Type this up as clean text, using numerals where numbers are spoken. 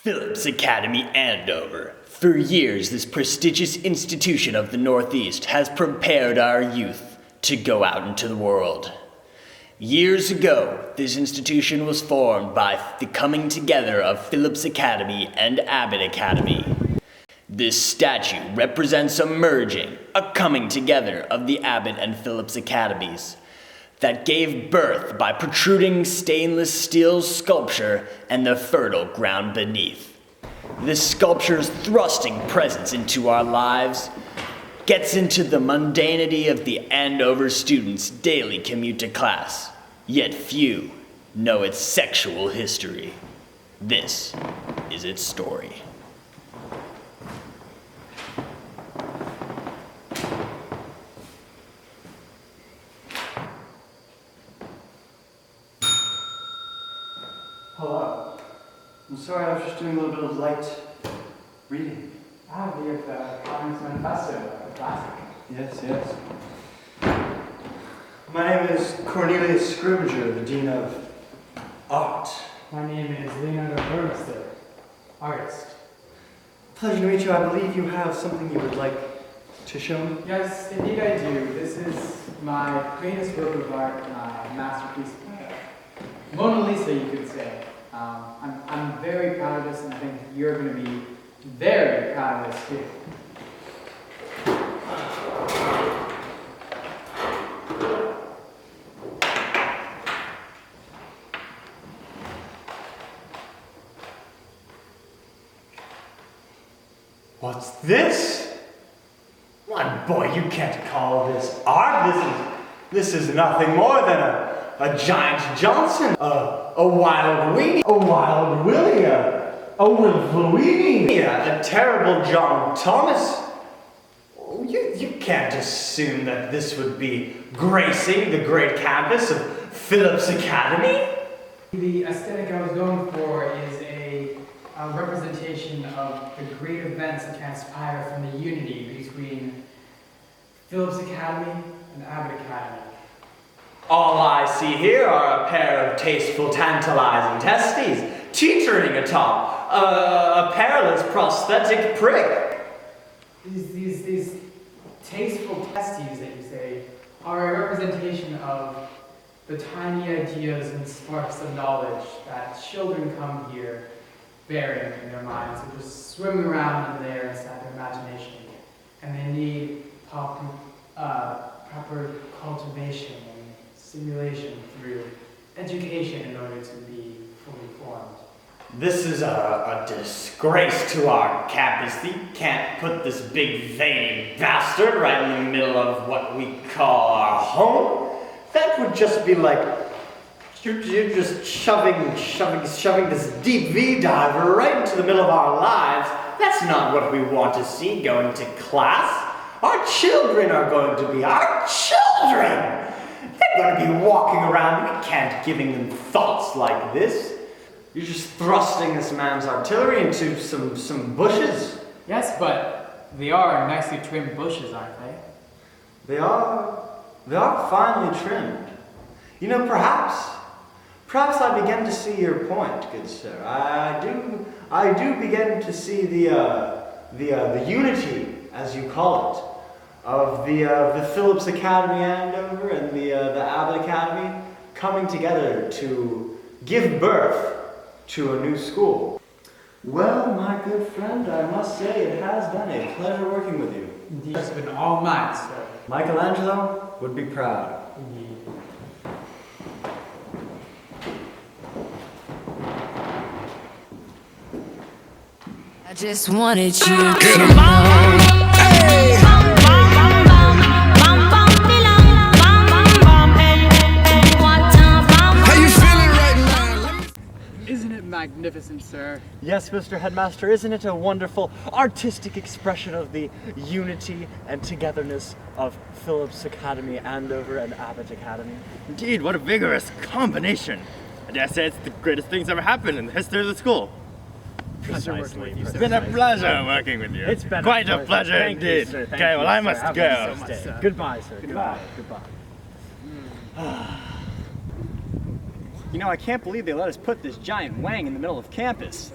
Phillips Academy, Andover. For years, this prestigious institution of the Northeast has prepared our youth to go out into the world. Years ago, this institution was formed by the coming together of Phillips Academy and Abbott Academy. This statue represents a merging, a coming together of the Abbott and Phillips Academies that gave birth by protruding stainless steel sculpture and the fertile ground beneath. This sculpture's thrusting presence into our lives gets into the mundanity of the Andover students' daily commute to class, yet few know its sexual history. This is its story. Hello. I'm sorry, I was just doing a little bit of light reading. Ah, we have the Cline's Manifesto, the classic. Yes. My name is Cornelius Scrivenger, the Dean of Art. My name is Leonardo Burmester, artist. Pleasure to meet you. I believe you have something you would like to show me. Yes, indeed I do. This is my greatest work of art, my masterpiece. Mona Lisa, you could say. I'm very proud of this, and I think you're going to be very proud of this too. What's this? My boy, you can't call this art. This is nothing more than a giant Johnson, a wild weenie, a wild Willie, a Wilfluini, a terrible John Thomas. Oh, you can't assume that this would be gracing the great campus of Phillips Academy. The aesthetic I was going for is a representation of the great events that transpire from the unity between Phillips Academy and Abbott Academy. All I see here are a pair of tasteful, tantalizing testes, teetering atop a perilous prosthetic prick. These tasteful testes that you say are a representation of the tiny ideas and sparks of knowledge that children come here bearing in their minds. They're just swimming around in there inside their imagination. And they need proper cultivation and stimulation through education in order to be fully formed. This is a disgrace to our campus. You can't put this big veiny bastard right in the middle of what we call our home. That would just be like you're just shoving this deep V diver right into the middle of our lives. That's not what we want to see going to class. Our children are going to be our children. They're going to be walking around. We can't giving them thoughts like this. You're just thrusting this man's artillery into some bushes. Yes, but they are nicely trimmed bushes, aren't they? They are finely trimmed. You know, perhaps I begin to see your point, good sir. I do begin to see the unity, as you call it, of the Phillips Academy Andover and the Abbott Academy coming together to give birth to a new school. Well, my good friend, I must say it has been a pleasure working with you. Indeed, it's been all mine, sir. Michelangelo would be proud. Indeed. I just wanted you to know. Hey. How you feeling right now? Isn't it magnificent, sir? Yes, Mr. Headmaster, isn't it a wonderful artistic expression of the unity and togetherness of Phillips Academy Andover and Abbott Academy? Indeed, what a vigorous combination. I dare say it's the greatest things ever happened in the history of the school. Precisely. It's been a pleasure working with you. It's been quite a pleasure Thank you, indeed. sir. Thank Okay, you, well I sir. must Have a go. nice day. Goodbye, sir. Goodbye. You know, I can't believe they let us put this giant wang in the middle of campus.